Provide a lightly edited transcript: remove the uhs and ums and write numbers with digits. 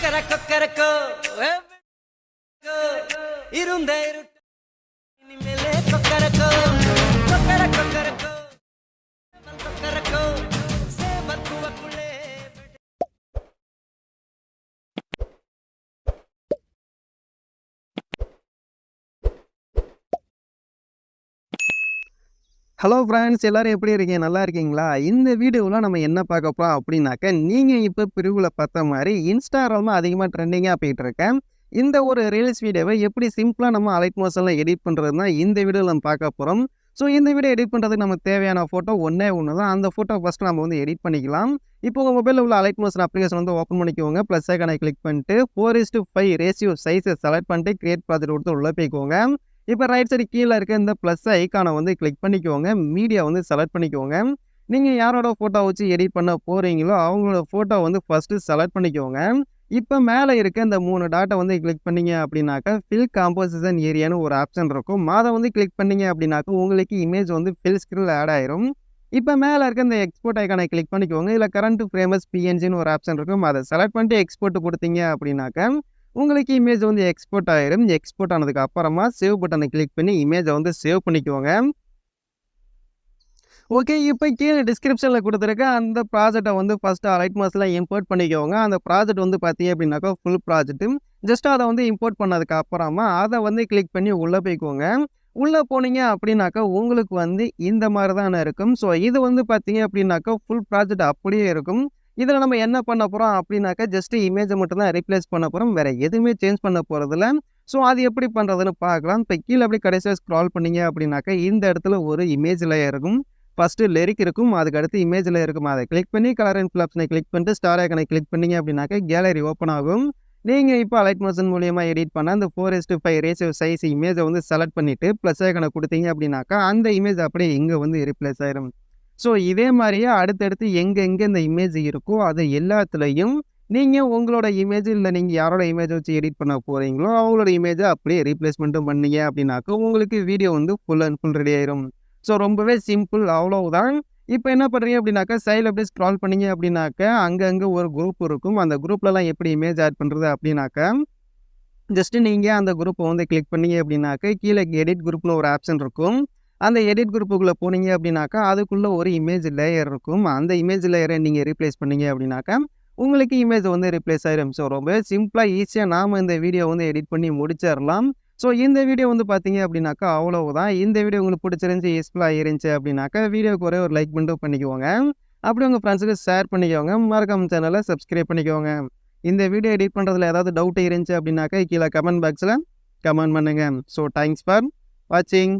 கொக்கரக்கோ இருந்த இருட்டு இனிமேலே கொக்கரக்கோ கொக்கரக்கோ கொக்கரக்கோ சேவல் கூவக்குள்ளே ஹலோ ஃப்ரெண்ட்ஸ், எல்லாரும் எப்படி இருக்கீங்க? நல்லா இருக்கீங்களா? இந்த வீடியோவில் நம்ம என்ன பார்க்க போகிறோம் அப்படின்னாக்க, நீங்கள் இப்போ பிரிவில் பார்த்த மாதிரி இன்ஸ்டாகிராமில் அதிகமாக ட்ரெண்டிங்காக போயிட்டு இருக்கேன் இந்த ஒரு ரீல்ஸ் வீடியோவை எப்படி சிம்பிளாக நம்ம அலைட் மோஷனில் எடிட் பண்ணுறது தான் இந்த வீடியோவில் நம்ம பார்க்க போகிறோம். ஸோ இந்த வீடியோ எடிட் பண்ணுறதுக்கு நமக்கு தேவையான ஃபோட்டோ ஒன்றே தான். அந்த ஃபோட்டோ ஃபஸ்ட்டு நம்ம வந்து எடிட் பண்ணிக்கலாம். இப்போ உங்கள் மொபைலில் உள்ள அலைட் மோஷன் அப்ளிகேஷன் வந்து ஓப்பன் பண்ணிக்கோங்க. ப்ளஸ் ஐக்கானை கிளிக் பண்ணிட்டு 4:5 ரேஷியோ சைஸை செலக்ட் பண்ணிட்டு கிரியேட் ப்ராஜெக்ட் கொடுத்து உள்ளே போய்க்கோங்க. இப்போ ரைட் சைடு கீழே இருக்க இந்த ப்ளஸ் ஐக்கானை வந்து கிளிக் பண்ணிக்கோங்க. மீடியா வந்து செலக்ட் பண்ணிக்கோங்க. நீங்கள் யாரோட ஃபோட்டோ வச்சு எடிட் பண்ண போகிறீங்களோ அவங்களோட ஃபோட்டோ வந்து ஃபஸ்ட்டு செலக்ட் பண்ணிக்கோங்க. இப்போ மேலே இருக்க இந்த 3 டாட்டை வந்து கிளிக் பண்ணிங்க அப்படின்னாக்கா ஃபில் காம்போசிஷன் ஏரியான்னு ஒரு ஆப்ஷன் இருக்கும். அதை வந்து கிளிக் பண்ணிங்க அப்படின்னாக்கா உங்களுக்கு இமேஜ் வந்து ஃபில் ஸ்க்ரீனில் ஆட் ஆயிரும். இப்போ மேலே இருக்க இந்த எக்ஸ்போர்ட் ஐக்கானை கிளிக் பண்ணிக்கோங்க. இதில் கரண்ட் ஃப்ரேமஸ் பிஎன்ஜின்னு ஒரு ஆப்ஷன் இருக்கும். அதை செலக்ட் பண்ணிட்டு எக்ஸ்போர்ட் கொடுத்தீங்க அப்படின்னாக்கா உங்களுக்கு இமேஜ் வந்து எக்ஸ்போர்ட் ஆயிரும். எக்ஸ்போர்ட் ஆனதுக்கு அப்புறமா சேவ் பட்டனை கிளிக் பண்ணி இமேஜை வந்து சேவ் பண்ணிக்கோங்க. ஓகே, இப்போ கீழே டிஸ்கிரிப்ஷனில் கொடுத்துருக்க அந்த ப்ராஜெக்டை வந்து ஃபஸ்ட்டு அலைட் மோஷனில் இம்போர்ட் பண்ணிக்கோங்க. அந்த ப்ராஜெக்ட் வந்து பார்த்தீங்க அப்படின்னாக்கா ஃபுல் ப்ராஜெக்ட்டு. ஜஸ்ட் அதை வந்து இம்போர்ட் பண்ணதுக்கு அப்புறமா அதை வந்து கிளிக் பண்ணி உள்ளே போய்க்கோங்க. உள்ளே போனீங்க அப்படின்னாக்கா உங்களுக்கு வந்து இந்த மாதிரி தான் இருக்கும். ஸோ இது வந்து பார்த்தீங்க அப்படின்னாக்கா ஃபுல் ப்ராஜெக்ட் அப்படியே இருக்கும். இதில் நம்ம என்ன பண்ண போகிறோம் அப்படின்னாக்கா ஜஸ்ட்டு இமேஜை மட்டும் தான் ரீப்ளேஸ் பண்ண போகிறோம். வேறு எதுவுமே சேஞ்ச் பண்ண போகிறதில்ல. ஸோ அது எப்படி பண்ணுறதுன்னு பார்க்கலாம். இப்போ கீழே அப்படி கடைசியாக ஸ்க்ரால் பண்ணிங்க அப்படின்னாக்கா இந்த இடத்துல ஒரு இமேஜ் லேயர் இருக்கும். ஃபஸ்ட்டு லிரிக் இருக்கும், அதுக்கு அடுத்து இமேஜ் லேயர் இருக்கும். அதை கிளிக் பண்ணி கலர் அண்ட் ஃபில் ஆப்ஷனை கிளிக் பண்ணிட்டு ஸ்டார் ஐக்கனை கிளிக் பண்ணிங்க அப்படின்னாக்கா கேலரி ஓப்பன் ஆகும். நீங்கள் இப்போ அலைட் மோஷன் மூலியமாக எடிட் பண்ண அந்த 4:5 ரேஷியோ சைஸ் இமேஜை வந்து செலக்ட் பண்ணிவிட்டு ப்ளஸ் ஐக்கனை கொடுத்தீங்க அப்படின்னாக்கா அந்த இமேஜ் அப்படியே இங்கே வந்து ரீப்ளேஸ் ஆயிரும். ஸோ இதே மாதிரியே அடுத்தடுத்து எங்கெங்கே இந்த இமேஜ் இருக்கோ அது எல்லாத்துலேயும் நீங்கள் உங்களோட இமேஜ் இல்லை நீங்கள் யாரோட இமேஜ் வச்சு எடிட் பண்ண போகிறீங்களோ அவங்களோட இமேஜை அப்படியே ரீப்ளேஸ்மெண்ட்டும் பண்ணீங்க அப்படின்னாக்கா உங்களுக்கு வீடியோ வந்து ஃபுல் அண்ட் ஃபுல் ரெடி ஆயிரும். ஸோ ரொம்பவே சிம்பிள், அவ்வளவுதான். இப்போ என்ன பண்ணுறீங்க அப்படின்னாக்கா சைடில் அப்படியே ஸ்க்ரால் பண்ணிங்க அப்படின்னாக்கா அங்கங்கே ஒரு குரூப் இருக்கும். அந்த குரூப்லலாம் எப்படி இமேஜ் ஆட் பண்ணுறது அப்படின்னாக்கா ஜஸ்ட்டு நீங்கள் அந்த குரூப்பை வந்து கிளிக் பண்ணிங்க அப்படின்னாக்கா கீழே எடிட் குரூப்னு ஒரு ஆப்ஷன் இருக்கும். அந்த எடிட் குரூப்புக்குள்ளே போனீங்க அப்படின்னாக்கா அதுக்குள்ளே ஒரு இமேஜ் லேயர் இருக்கும். அந்த இமேஜ் லேயரை நீங்கள் ரீப்ளேஸ் பண்ணீங்க அப்படின்னாக்கா உங்களுக்கு இமேஜ் வந்து ரீப்ளேஸ் ஆயிடும். ஸோ ரொம்பவே சிம்பிளாக ஈஸியாக நாம் இந்த வீடியோ வந்து எடிட் பண்ணி முடிச்சிடலாம். ஸோ இந்த வீடியோ வந்து பார்த்தீங்க அப்படின்னாக்கா அவ்வளவுதான். இந்த வீடியோ உங்களுக்கு பிடிச்சிருந்துச்சி, யூஸ்ஃபுல்லாக இருந்துச்சு அப்படின்னாக்கா வீடியோக்கு ஒரே ஒரு லைக் மட்டும் பண்ணிக்கோங்க. அப்படி உங்கள் ஃப்ரெண்ட்ஸுக்கு ஷேர் பண்ணிக்கோங்க. மறக்காம சேனலை சப்ஸ்கிரைப் பண்ணிக்கோங்க. இந்த வீடியோ எடிட் பண்ணுறதுல ஏதாவது டவுட் இருந்துச்சு அப்படின்னாக்கா கீழே கமெண்ட் பாக்ஸில் கமெண்ட் பண்ணுங்கள். ஸோ தேங்க்ஸ் ஃபார் வாட்சிங்.